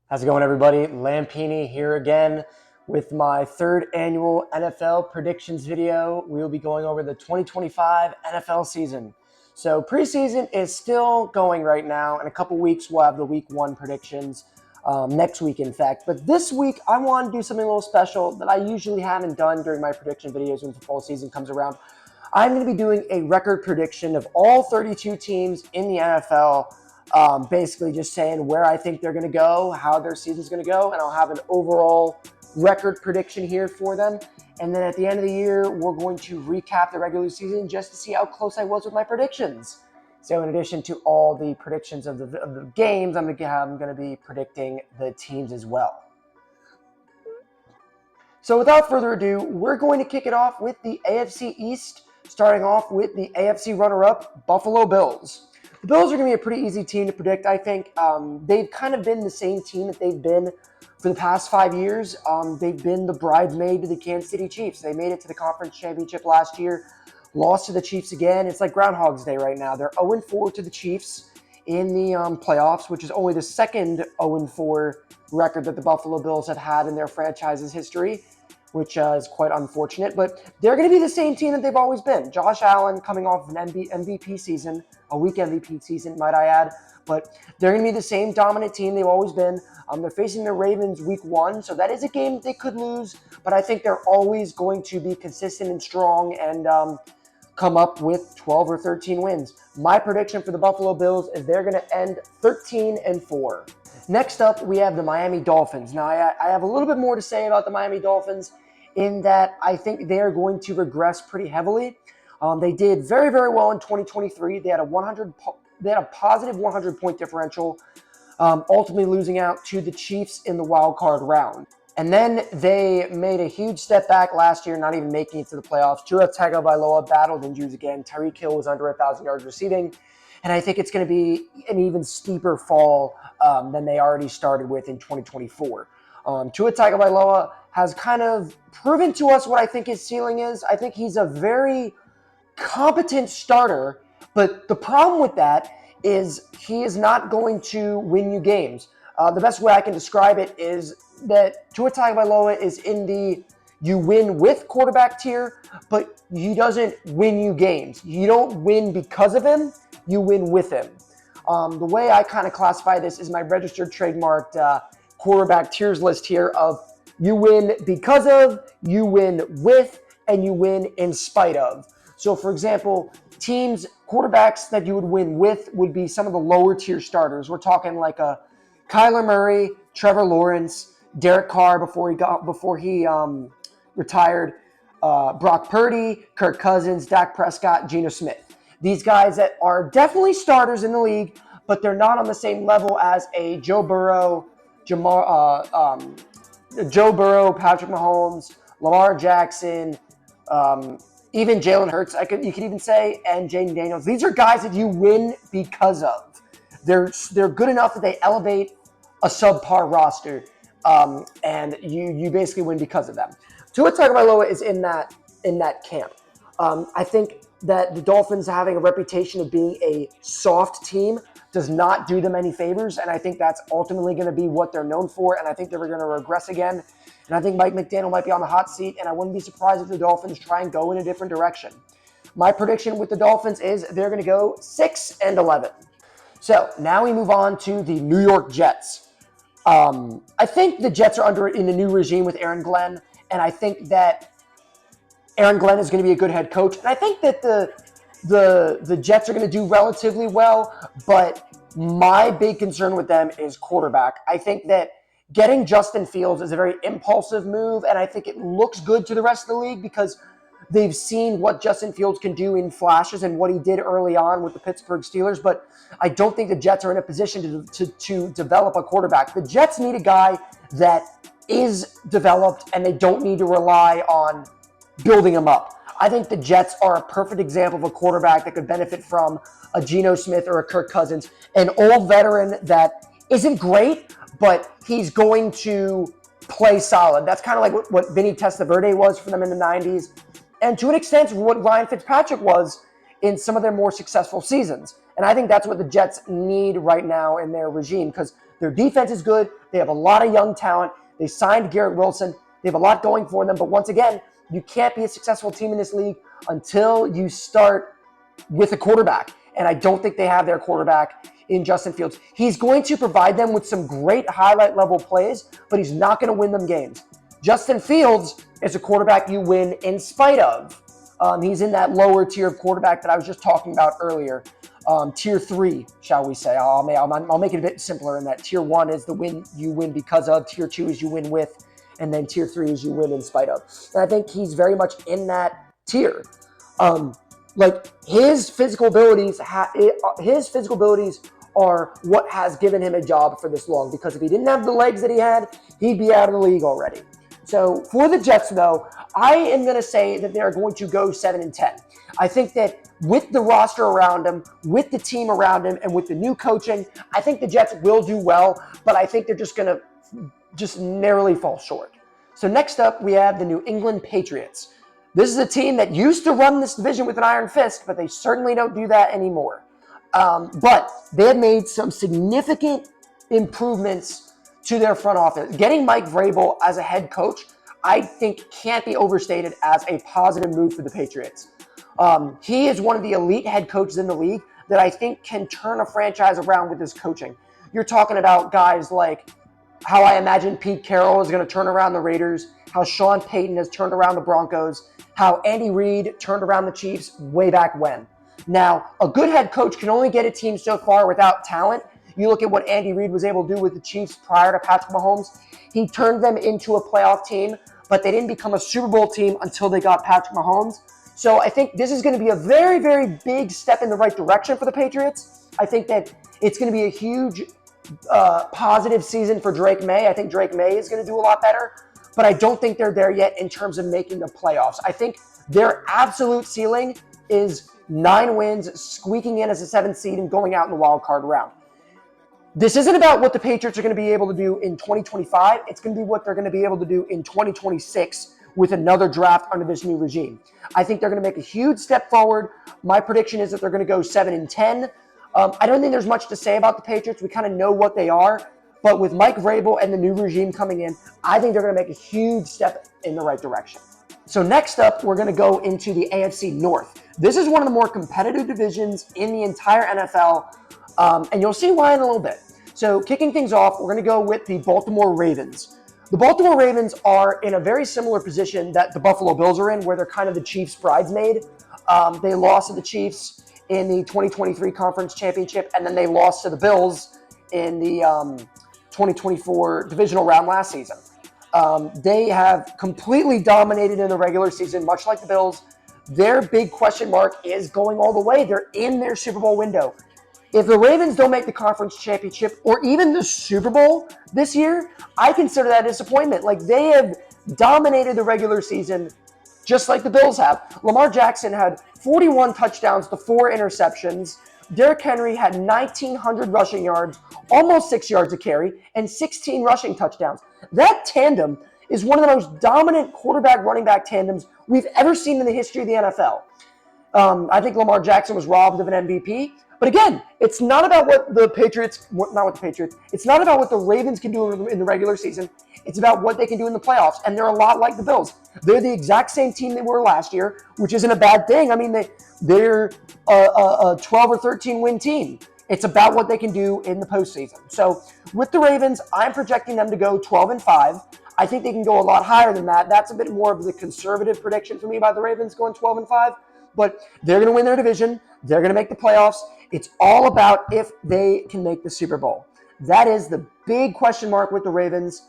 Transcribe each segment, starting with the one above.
How's it going, everybody? Lampini here again with my third annual NFL predictions video. We will be going over the 2025 NFL season. So preseason is still going right now. In a couple weeks, we'll have the week one predictions. Next week, in fact. But this week, I want to do something a little special that I usually haven't done during my prediction videos when football season comes around. I'm going to be doing a record prediction of all 32 teams in the NFL. Basically just saying where I think they're going to go, how their season's going to go, and I'll have an overall record prediction here for them. And then at the end of the year, we're going to recap the regular season just to see how close I was with my predictions. So in addition to all the predictions of the games, I'm going to be predicting the teams as well. So without further ado, we're going to kick it off with the AFC East, starting off with the AFC runner-up, Buffalo Bills. The Bills are going to be a pretty easy team to predict, I think. They've kind of been the same team that they've been for the past 5 years. They've been the bridesmaid to the Kansas City Chiefs. They made it to the conference championship last year, lost to the Chiefs again. It's like Groundhog's Day right now. They're 0-4 to the Chiefs in the playoffs, which is only the second 0-4 record that the Buffalo Bills have had in their franchise's history, which is quite unfortunate. But they're going to be the same team that they've always been. Josh Allen coming off an MVP season, a weak MVP season, might I add. But they're going to be the same dominant team they've always been. They're facing the Ravens week one, so that is a game that they could lose. But I think they're always going to be consistent and strong and come up with 12 or 13 wins. My prediction for the Buffalo Bills is they're going to end 13-4. Next up, we have the Miami Dolphins. Now, I have a little bit more to say about the Miami Dolphins in that I think they are going to regress pretty heavily. They did very, very well in 2023. They had a positive 100-point differential, ultimately losing out to the Chiefs in the wild card round. And then they made a huge step back last year, not even making it to the playoffs. Tua Tagovailoa battled injuries again. Tyreek Hill was under 1,000 yards receiving. And I think it's going to be an even steeper fall than they already started with in 2024. Tua Tagovailoa has kind of proven to us what I think his ceiling is. I think he's a very competent starter, but the problem with that is he is not going to win you games. The best way I can describe it is that Tua Tagovailoa is in the you win with quarterback tier, but he doesn't win you games. You don't win because of him, you win with him. The way I kind of classify this is my registered trademarked quarterback tiers list here of you win because of, you win with, and you win in spite of. So for example, teams, quarterbacks that you would win with would be some of the lower tier starters. We're talking like a Kyler Murray, Trevor Lawrence, Derek Carr before he retired, Brock Purdy, Kirk Cousins, Dak Prescott, Geno Smith. These guys that are definitely starters in the league, but they're not on the same level as a Joe Burrow, Patrick Mahomes, Lamar Jackson, even Jalen Hurts, you could even say, and Jaden Daniels. These are guys that you win because of. They're good enough that they elevate a subpar roster, and you basically win because of them. Tua Tagovailoa is in that camp. I think that the Dolphins having a reputation of being a soft team does not do them any favors, and I think that's ultimately going to be what they're known for, and I think they're going to regress again. And I think Mike McDaniel might be on the hot seat, and I wouldn't be surprised if the Dolphins try and go in a different direction. My prediction with the Dolphins is they're going to go 6-11. So now we move on to the New York Jets. I think the Jets are in the new regime with Aaron Glenn, and I think that Aaron Glenn is going to be a good head coach. And I think that the Jets are going to do relatively well, but my big concern with them is quarterback. I think that getting Justin Fields is a very impulsive move, and I think it looks good to the rest of the league because they've seen what Justin Fields can do in flashes and what he did early on with the Pittsburgh Steelers, but I don't think the Jets are in a position to develop a quarterback. The Jets need a guy that is developed, and they don't need to rely on building him up. I think the Jets are a perfect example of a quarterback that could benefit from a Geno Smith or a Kirk Cousins, an old veteran that isn't great, but he's going to play solid. That's kind of like what Vinny Testaverde was for them in the 90s, and to an extent what Ryan Fitzpatrick was in some of their more successful seasons. And I think that's what the Jets need right now in their regime, because Their defense is good. They have a lot of young talent. They signed Garrett Wilson. They have a lot going for them. But once again, you can't be a successful team in this league until you start with a quarterback. And I don't think they have their quarterback in Justin Fields. He's going to provide them with some great highlight level plays, but he's not going to win them games. Justin Fields is a quarterback you win in spite of. He's in that lower tier of quarterback that I was just talking about earlier. Tier 3, shall we say. I'll make it a bit simpler in that tier 1 is the win you win because of, tier 2 is you win with, and then tier 3 is you win in spite of. And I think he's very much in that tier. Like his physical abilities are what has given him a job for this long, because if he didn't have the legs that he had, he'd be out of the league already. So for the Jets, though, I am going to say that they're going to go 7-10. I think that with the roster around him, with the team around him, and with the new coaching, I think the Jets will do well, but I think they're just going to narrowly fall short. So next up, we have the New England Patriots. This is a team that used to run this division with an iron fist, but they certainly don't do that anymore. But they have made some significant improvements to their front office. Getting Mike Vrabel as a head coach, I think can't be overstated as a positive move for the Patriots. He is one of the elite head coaches in the league that I think can turn a franchise around with his coaching. You're talking about guys like how I imagine Pete Carroll is going to turn around the Raiders, how Sean Payton has turned around the Broncos, how Andy Reid turned around the Chiefs way back when. Now, a good head coach can only get a team so far without talent. You look at what Andy Reid was able to do with the Chiefs prior to Patrick Mahomes. He turned them into a playoff team, but they didn't become a Super Bowl team until they got Patrick Mahomes. So I think this is going to be a very, very big step in the right direction for the Patriots. I think that it's going to be a huge positive season for Drake May. I think Drake May is going to do a lot better, but I don't think they're there yet in terms of making the playoffs. I think their absolute ceiling is 9 wins, squeaking in as a 7th seed and going out in the wild card round. This isn't about what the Patriots are going to be able to do in 2025. It's going to be what they're going to be able to do in 2026 with another draft under this new regime. I think they're going to make a huge step forward. My prediction is that they're going to go 7-10. I don't think there's much to say about the Patriots. We kind of know what they are. But with Mike Vrabel and the new regime coming in, I think they're going to make a huge step in the right direction. So next up, we're going to go into the AFC North. This is one of the more competitive divisions in the entire NFL, and you'll see why in a little bit. So kicking things off, we're going to go with the Baltimore Ravens. The Baltimore Ravens are in a very similar position that the Buffalo Bills are in, where they're kind of the Chiefs' bridesmaid. They lost to the Chiefs in the 2023 Conference Championship, and then they lost to the Bills in the 2024 divisional round last season. They have completely dominated in the regular season, much like the Bills. Their big question mark is going all the way. They're in their Super Bowl window. If the Ravens don't make the conference championship or even the Super Bowl this year, I consider that a disappointment. Like, they have dominated the regular season just like the Bills have. Lamar Jackson had 41 touchdowns to 4 interceptions. Derrick Henry had 1,900 rushing yards, almost 6 yards a carry, and 16 rushing touchdowns. That tandem is one of the most dominant quarterback-running back tandems we've ever seen in the history of the NFL. I think Lamar Jackson was robbed of an MVP. But again, it's not about what the Patriots, it's not about what the Ravens can do in the regular season. It's about what they can do in the playoffs. And they're a lot like the Bills. They're the exact same team they were last year, which isn't a bad thing. I mean, they're a 12 or 13 win team. It's about what they can do in the postseason. So with the Ravens, I'm projecting them to go 12-5. I think they can go a lot higher than that. That's a bit more of the conservative prediction for me by the Ravens going 12-5. But they're going to win their division. They're going to make the playoffs. It's all about if they can make the Super Bowl. That is the big question mark with the Ravens.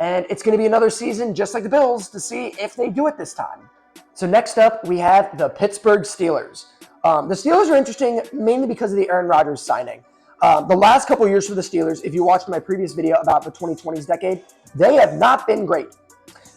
And it's going to be another season, just like the Bills, to see if they do it this time. So next up, we have the Pittsburgh Steelers. The Steelers are interesting mainly because of the Aaron Rodgers signing. The last couple of years for the Steelers, if you watched my previous video about the 2020s decade, they have not been great.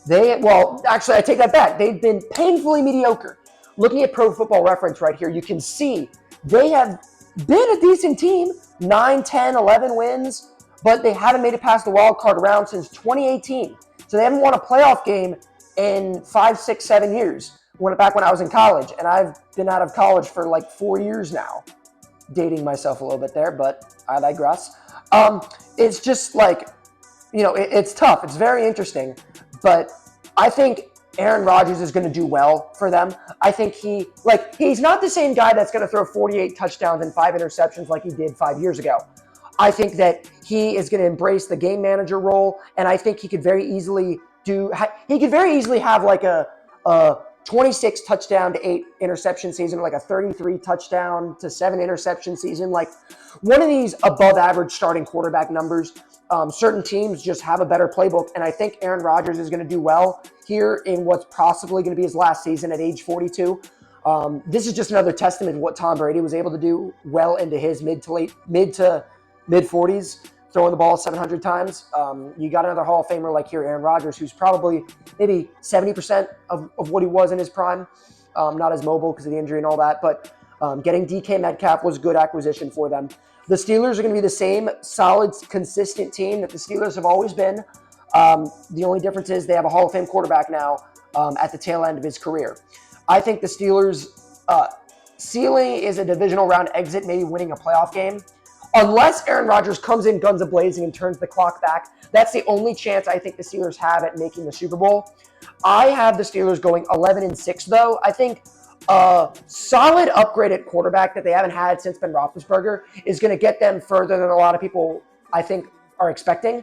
Actually, I take that back. They've been painfully mediocre. Looking at Pro Football Reference right here, you can see they have been a decent team, 9, 10, 11 wins, but they haven't made it past the wild card round since 2018. So they haven't won a playoff game in 5, 6, 7 years. Back when I was in college, and I've been out of college for like 4 years now. Dating myself a little bit there, but I digress. It's just like, it's tough. It's very interesting, but I think Aaron Rodgers is going to do well for them. I think he's not the same guy that's going to throw 48 touchdowns and 5 interceptions like he did 5 years ago. I think that he is going to embrace the game manager role, and I think he could very easily have like a 26 touchdown to 8 interception season, like a 33 touchdown to 7 interception season, like one of these above average starting quarterback numbers. Certain teams just have a better playbook, and I think Aaron Rodgers is going to do well here in what's possibly going to be his last season at age 42. This is just another testament to what Tom Brady was able to do well into his mid to mid 40s, throwing the ball 700 times. You got another Hall of Famer like here, Aaron Rodgers, who's probably maybe 70% of what he was in his prime. Not as mobile because of the injury and all that, but getting DK Metcalf was a good acquisition for them. The Steelers are going to be the same solid, consistent team that the Steelers have always been. The only difference is they have a Hall of Fame quarterback now at the tail end of his career. I think the Steelers' ceiling is a divisional round exit, maybe winning a playoff game. Unless Aaron Rodgers comes in guns a-blazing and turns the clock back, that's the only chance I think the Steelers have at making the Super Bowl. I have the Steelers going 11-6, though. I think a solid upgrade at quarterback that they haven't had since Ben Roethlisberger is going to get them further than a lot of people, I think, are expecting.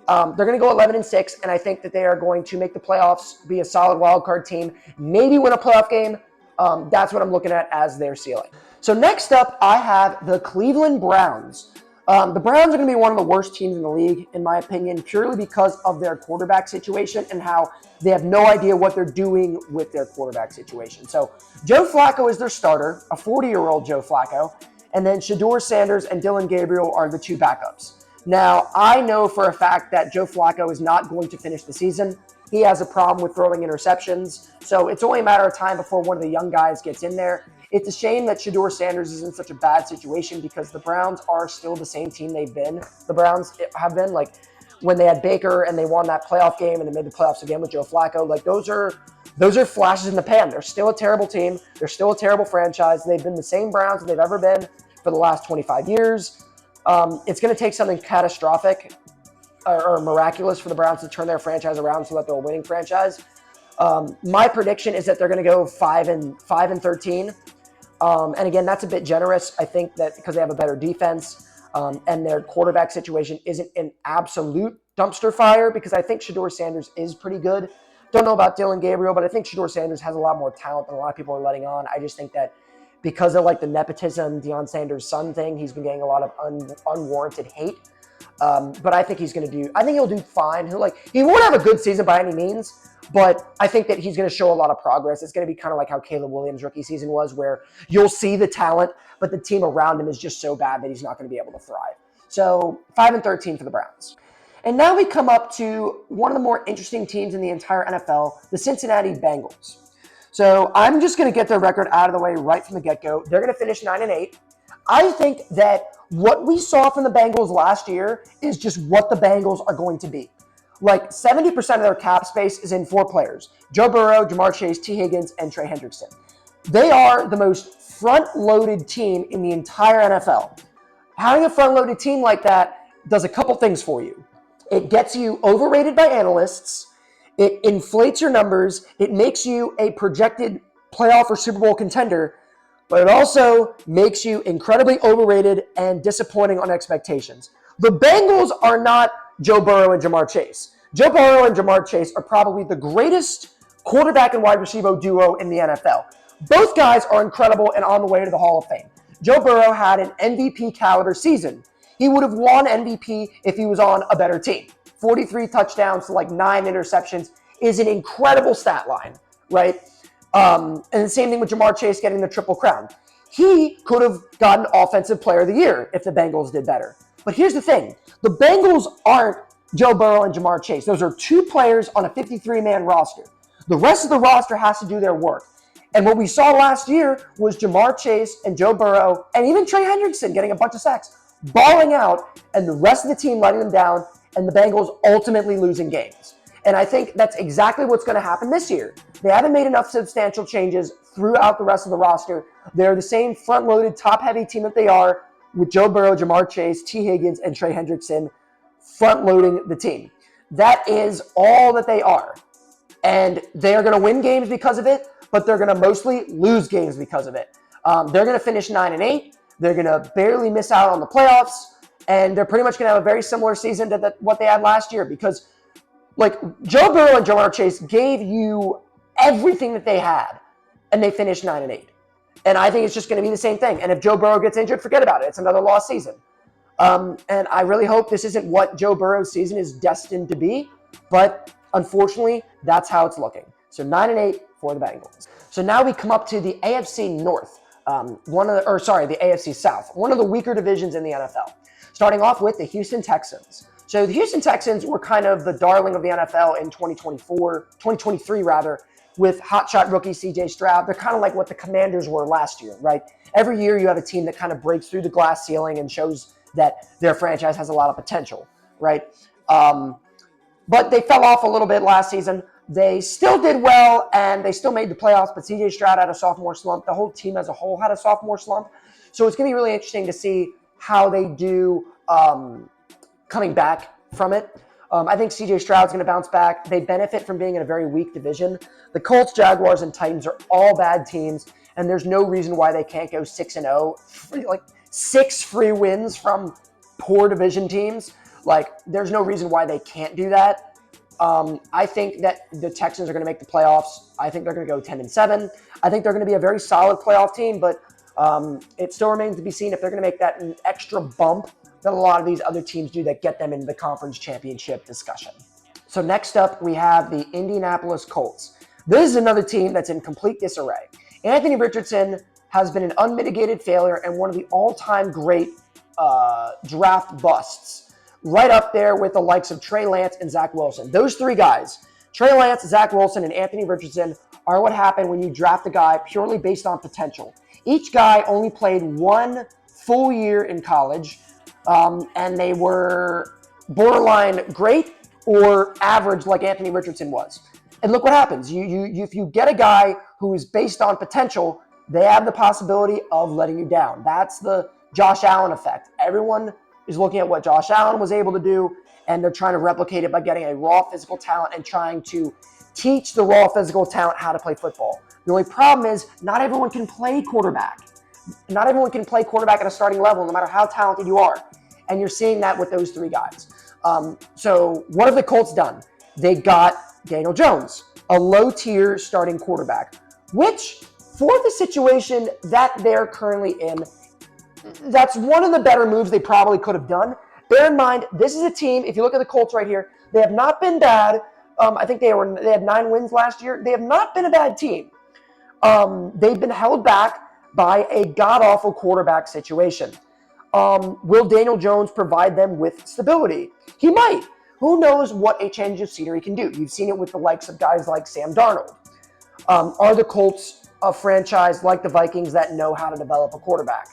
They're going to go 11-6, and I think that they are going to make the playoffs, be a solid wild card team, maybe win a playoff game. That's what I'm looking at as their ceiling. So next up, I have the Cleveland Browns. The Browns are going to be one of the worst teams in the league, in my opinion, purely because of their quarterback situation and how they have no idea what they're doing with their quarterback situation. So Joe Flacco is their starter, a 40-year-old Joe Flacco, and then Shedeur Sanders and Dylan Gabriel are the two backups. Now, I know for a fact that Joe Flacco is not going to finish the season. He has a problem with throwing interceptions, so it's only a matter of time before one of the young guys gets in there. It's a shame that Shedeur Sanders is in such a bad situation because the Browns are still the same team they've been. The Browns have been, like, when they had Baker and they won that playoff game and they made the playoffs again with Joe Flacco. Like, those are flashes in the pan. They're still a terrible team. They're still a terrible franchise. They've been the same Browns that they've ever been for the last 25 years. It's going to take something catastrophic or miraculous for the Browns to turn their franchise around so that they're a winning franchise. My prediction is that they're going to go 5-13. And again, that's a bit generous. I think that because they have a better defense and their quarterback situation isn't an absolute dumpster fire, because I think Shedeur Sanders is pretty good. Don't know about Dylan Gabriel, but I think Shedeur Sanders has a lot more talent than a lot of people are letting on. I just think that because of like the nepotism, Deion Sanders' son thing, he's been getting a lot of unwarranted hate. But I think he'll do fine. He won't have a good season by any means, but I think that he's going to show a lot of progress. It's going to be kind of like how Caleb Williams' rookie season was, where you'll see the talent, but the team around him is just so bad that he's not going to be able to thrive. So 5-13 for the Browns. And now we come up to one of the more interesting teams in the entire NFL, the Cincinnati Bengals. So I'm just going to get their record out of the way right from the get-go. They're going to finish 9-8. I think that what we saw from the Bengals last year is just what the Bengals are going to be. Like 70% of their cap space is in 4 players: Joe Burrow, Jamar Chase, T. Higgins, and Trey Hendrickson. They are the most front-loaded team in the entire NFL. Having a front-loaded team like that does a couple things for you. It gets you overrated by analysts. It inflates your numbers. It makes you a projected playoff or Super Bowl contender, but it also makes you incredibly overrated and disappointing on expectations. The Bengals are not Joe Burrow and Jamar Chase. Joe Burrow and Jamar Chase are probably the greatest quarterback and wide receiver duo in the NFL. Both guys are incredible and on the way to the Hall of Fame. Joe Burrow had an MVP caliber season. He would have won MVP if he was on a better team. 43 touchdowns to 9 interceptions is an incredible stat line, right? And the same thing with Jamar Chase getting the Triple Crown. He could have gotten Offensive Player of the Year if the Bengals did better. But here's the thing. The Bengals aren't Joe Burrow and Jamar Chase. Those are 2 players on a 53-man roster. The rest of the roster has to do their work. And what we saw last year was Jamar Chase and Joe Burrow and even Trey Hendrickson getting a bunch of sacks, balling out, and the rest of the team letting them down, and the Bengals ultimately losing games. And I think that's exactly what's going to happen this year. They haven't made enough substantial changes throughout the rest of the roster. They're the same front-loaded, top-heavy team that they are. with Joe Burrow, Jamar Chase, T. Higgins, and Trey Hendrickson front-loading the team. That is all that they are. And they're going to win games because of it, but they're going to mostly lose games because of it. They're going to finish 9-8. They're going to barely miss out on the playoffs, and they're pretty much going to have a very similar season to what they had last year because, like, Joe Burrow and Jamar Chase gave you everything that they had, and they finished 9-8. And I think it's just going to be the same thing. And if Joe Burrow gets injured, forget about it. It's another lost season. And I really hope this isn't what Joe Burrow's season is destined to be, but unfortunately, that's how it's looking. So 9-8 for the Bengals. So now we come up to the AFC North, the AFC South, one of the weaker divisions in the NFL. Starting off with the Houston Texans. So the Houston Texans were kind of the darling of the NFL in 2023 with hotshot rookie CJ Stroud. They're kind of like what the Commanders were last year, right? Every year you have a team that kind of breaks through the glass ceiling and shows that their franchise has a lot of potential, right? But they fell off a little bit last season. They still did well, and they still made the playoffs, but CJ Stroud had a sophomore slump. The whole team as a whole had a sophomore slump. So it's going to be really interesting to see how they do coming back from it. I think CJ Stroud's going to bounce back. They benefit from being in a very weak division. The Colts, Jaguars, and Titans are all bad teams, and there's no reason why they can't go 6-0. Like 6 free wins from poor division teams. Like, there's no reason why they can't do that. I think that the Texans are going to make the playoffs. I think they're going to go 10-7. I think they're going to be a very solid playoff team, but it still remains to be seen if they're going to make that an extra bump that a lot of these other teams do that get them into the conference championship discussion. So next up, we have the Indianapolis Colts. This is another team that's in complete disarray. Anthony Richardson has been an unmitigated failure and one of the all-time great draft busts. Right up there with the likes of Trey Lance and Zach Wilson. Those 3 guys, Trey Lance, Zach Wilson, and Anthony Richardson, are what happened when you draft a guy purely based on potential. Each guy only played 1 full year in college, and they were borderline great or average like Anthony Richardson was. And look what happens. If you get a guy who is based on potential, they have the possibility of letting you down. That's the Josh Allen effect. Everyone is looking at what Josh Allen was able to do, and they're trying to replicate it by getting a raw physical talent and trying to teach the raw physical talent how to play football. The only problem is not everyone can play quarterback. Not everyone can play quarterback at a starting level, no matter how talented you are. And you're seeing that with those 3 guys. So what have the Colts done? They got Daniel Jones, a low-tier starting quarterback, which for the situation that they're currently in, that's one of the better moves they probably could have done. Bear in mind, this is a team, if you look at the Colts right here, they have not been bad. I think they had 9 wins last year. They have not been a bad team. They've been held back by a god-awful quarterback situation. Will Daniel Jones provide them with stability? He might. Who knows what a change of scenery can do? You've seen it with the likes of guys like Sam Darnold. Are the Colts a franchise like the Vikings that know how to develop a quarterback?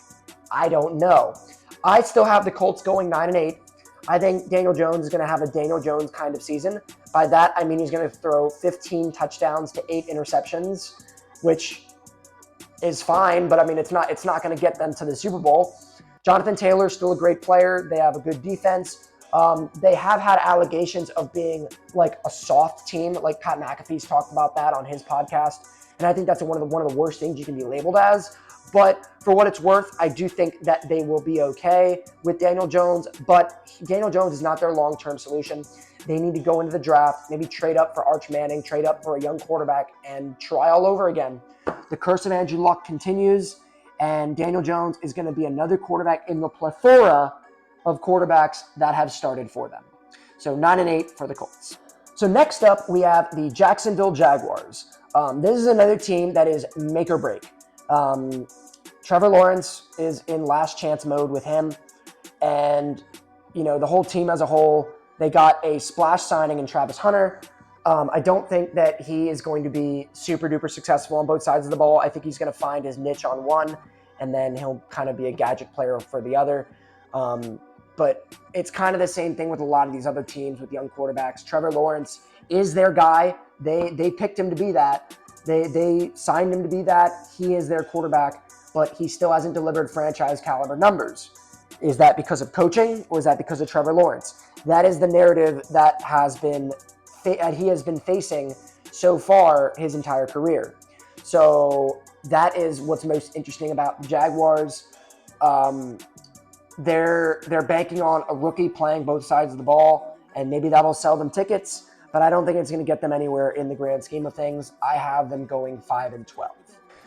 I don't know. I still have the Colts going 9-8. I think Daniel Jones is going to have a Daniel Jones kind of season. By that, I mean he's going to throw 15 touchdowns to 8 interceptions, which is fine, but I mean it's not going to get them to the Super Bowl. Jonathan Taylor is still a great player. They have a good defense. They have had allegations of being like a soft team, like Pat McAfee's talked about that on his podcast, and I think that's one of the worst things you can be labeled as. But for what it's worth, I do think that they will be okay with Daniel Jones, but Daniel Jones is not their long-term solution. They need to go into the draft, maybe trade up for Arch Manning, trade up for a young quarterback, and try all over again. The curse of Andrew Luck continues, and Daniel Jones is going to be another quarterback in the plethora of quarterbacks that have started for them. So 9-8 for the Colts. So next up, we have the Jacksonville Jaguars. This is another team that is make or break. Trevor Lawrence is in last chance mode with him, and the whole team as a whole, they got a splash signing in Travis Hunter. I don't think that he is going to be super duper successful on both sides of the ball. I think he's going to find his niche on one, and then he'll kind of be a gadget player for the other. But it's kind of the same thing with a lot of these other teams with young quarterbacks. Trevor Lawrence is their guy. They picked him to be that. They signed him to be that. He is their quarterback, but he still hasn't delivered franchise caliber numbers. Is that because of coaching, or is that because of Trevor Lawrence? That is the narrative that he has been facing so far his entire career. So that is what's most interesting about the Jaguars. They're banking on a rookie playing both sides of the ball, and maybe that'll sell them tickets. But I don't think it's going to get them anywhere in the grand scheme of things. I have them going 5-12.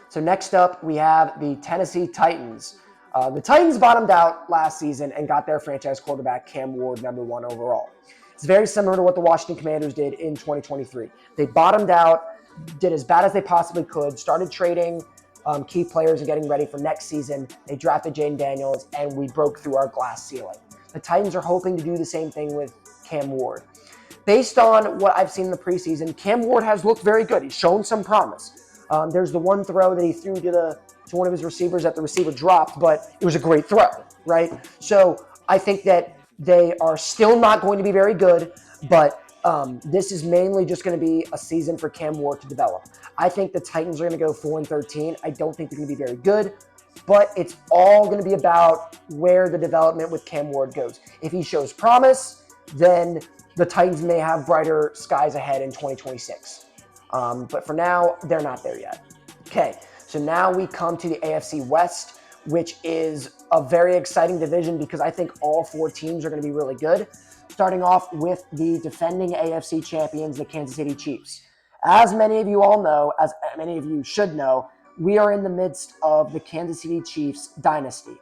So next up, we have the Tennessee Titans. The Titans bottomed out last season and got their franchise quarterback, Cam Ward, number 1 overall. It's very similar to what the Washington Commanders did in 2023. They bottomed out, did as bad as they possibly could, started trading key players and getting ready for next season. They drafted Jaden Daniels, and we broke through our glass ceiling. The Titans are hoping to do the same thing with Cam Ward. Based on what I've seen in the preseason, Cam Ward has looked very good. He's shown some promise. There's the one throw that he threw to one of his receivers that the receiver dropped, but it was a great throw, right? So I think that they are still not going to be very good, but this is mainly just going to be a season for Cam Ward to develop. I think the Titans are going to go 4-13. I don't think they're going to be very good, but it's all going to be about where the development with Cam Ward goes. If he shows promise, then the Titans may have brighter skies ahead in 2026. But for now, they're not there yet. Okay, so now we come to the AFC West, which is a very exciting division because I think all 4 teams are going to be really good. Starting off with the defending AFC champions, the Kansas City Chiefs. As many of you all know, as many of you should know, we are in the midst of the Kansas City Chiefs dynasty.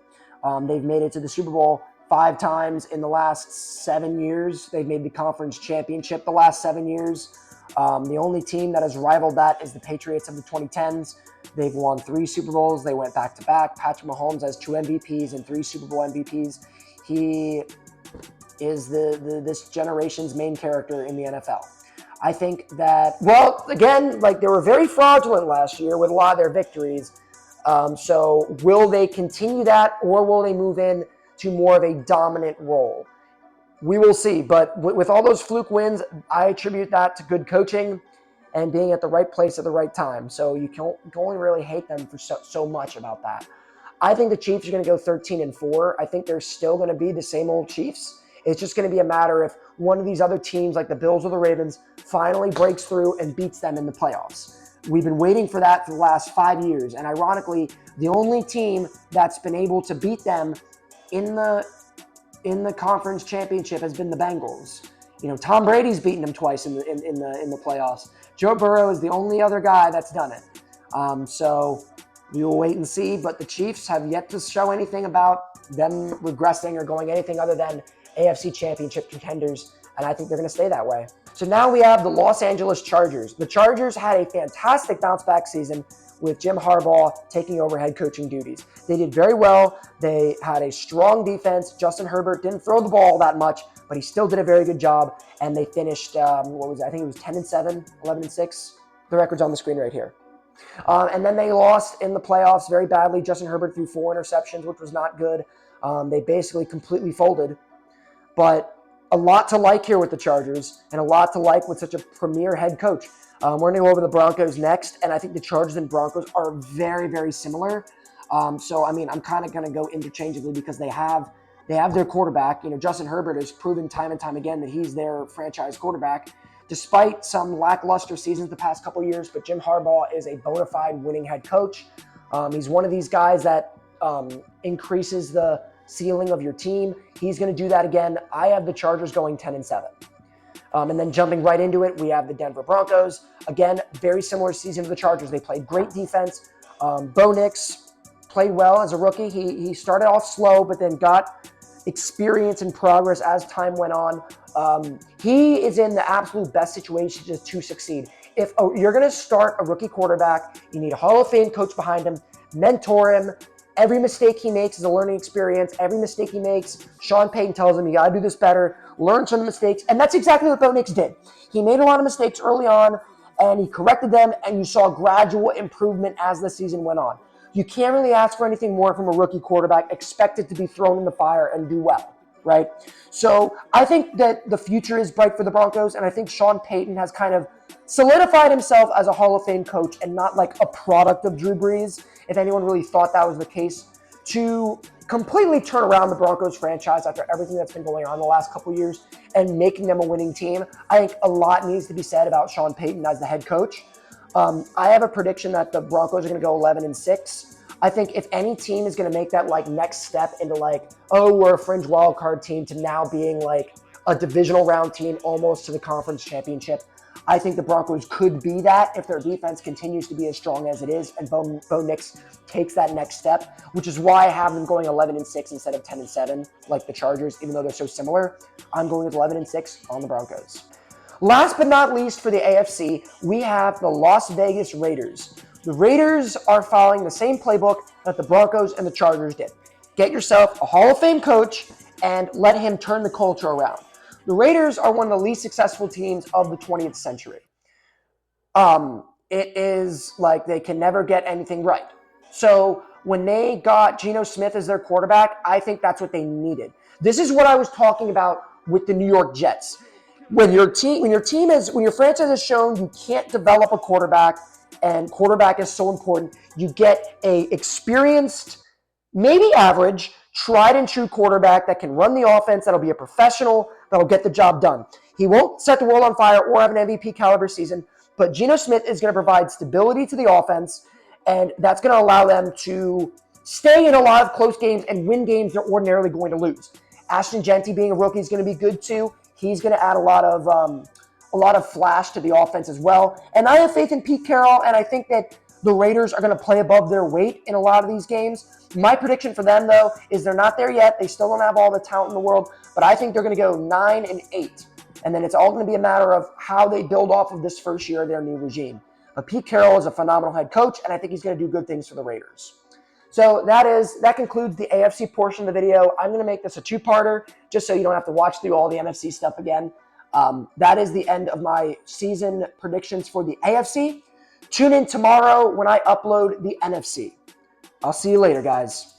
They've made it to the Super Bowl 5 times in the last 7 years. They've made the conference championship the last 7 years. The only team that has rivaled that is the Patriots of the 2010s. They've won 3 Super Bowls. They went back-to-back. Patrick Mahomes has 2 MVPs and 3 Super Bowl MVPs. He is this generation's main character in the NFL. I think that, well, again, like they were very fraudulent last year with a lot of their victories. So will they continue that, or will they move in to more of a dominant role? We will see. But with all those fluke wins, I attribute that to good coaching and being at the right place at the right time. So you can only really hate them for so much about that. I think the Chiefs are going to go 13-4. I think they're still going to be the same old Chiefs. It's just going to be a matter if one of these other teams, like the Bills or the Ravens, finally breaks through and beats them in the playoffs. We've been waiting for that for the last 5 years. And ironically, the only team that's been able to beat them in the conference championship has been the Bengals. You know, Tom Brady's beaten them twice in the playoffs. Joe Burrow is the only other guy that's done it. So we will wait and see. But the Chiefs have yet to show anything about them regressing or going anything other than AFC championship contenders, and I think they're going to stay that way. So now we have the Los Angeles Chargers. The Chargers had a fantastic bounce-back season with Jim Harbaugh taking over head coaching duties. They did very well. They had a strong defense. Justin Herbert didn't throw the ball that much, but he still did a very good job, and they finished, I think it was 10-7, 11-6. The record's on the screen right here. And then they lost in the playoffs very badly. Justin Herbert threw 4 interceptions, which was not good. They basically completely folded. But a lot to like here with the Chargers, and a lot to like with such a premier head coach. We're going to go over the Broncos next, and I think the Chargers and Broncos are very, very similar. So, I mean, I'm kind of going to go interchangeably because they have their quarterback. You know, Justin Herbert has proven time and time again that he's their franchise quarterback, despite some lackluster seasons the past couple years. But Jim Harbaugh is a bona fide winning head coach. He's one of these guys that increases the ceiling of your team. He's going to do that again. I have the Chargers going 10-7. And then jumping right into it, we have the Denver Broncos. Again, very similar season to the Chargers. They played great defense. Bo Nix played well as a rookie. He started off slow, but then got experience and progress as time went on. He is in the absolute best situation to succeed. If you're going to start a rookie quarterback, you need a Hall of Fame coach behind him, mentor him. Every mistake he makes is a learning experience. Every mistake he makes, Sean Payton tells him, you got to do this better, learn from the mistakes. And that's exactly what Bo Nix did. He made a lot of mistakes early on, and he corrected them, and you saw gradual improvement as the season went on. You can't really ask for anything more from a rookie quarterback, expected to be thrown in the fire and do well, right? So I think that the future is bright for the Broncos, and I think Sean Payton has kind of solidified himself as a Hall of Fame coach and not like a product of Drew Brees, if anyone really thought that was the case, to completely turn around the Broncos franchise after everything that's been going on the last couple of years and making them a winning team. I think a lot needs to be said about Sean Payton as the head coach. I have a prediction that the Broncos are going to go 11-6. I think if any team is going to make that like next step into like, oh, we're a fringe wild card team to now being like a divisional round team almost to the conference championship, I think the Broncos could be that if their defense continues to be as strong as it is and Bo Nix takes that next step, which is why I have them going 11-6 instead of 10-7 like the Chargers, even though they're so similar. I'm going with 11-6 on the Broncos. Last but not least for the AFC, we have the Las Vegas Raiders. The Raiders are following the same playbook that the Broncos and the Chargers did. Get yourself a Hall of Fame coach and let him turn the culture around. The Raiders are one of the least successful teams of the 20th century. It is like they can never get anything right. So when they got Geno Smith as their quarterback, I think that's what they needed. This is what I was talking about with the New York Jets. When your franchise has shown you can't develop a quarterback, and quarterback is so important, you get a experienced, maybe average, tried and true quarterback that can run the offense, that'll be a professional, that'll get the job done. He won't set the world on fire or have an MVP caliber season, but Geno Smith is going to provide stability to the offense, and that's going to allow them to stay in a lot of close games and win games they're ordinarily going to lose. Ashton Genty being a rookie is going to be good too. He's going to add a lot of flash to the offense as well. And I have faith in Pete Carroll, and I think that the Raiders are going to play above their weight in a lot of these games. My prediction for them, though, is they're not there yet. They still don't have all the talent in the world, but I think they're going to go 9-8. And then it's all going to be a matter of how they build off of this first year of their new regime. But Pete Carroll is a phenomenal head coach, and I think he's going to do good things for the Raiders. So that concludes the AFC portion of the video. I'm going to make this a two-parter just so you don't have to watch through all the NFC stuff again. That is the end of my season predictions for the AFC. Tune in tomorrow when I upload the NFC. I'll see you later, guys.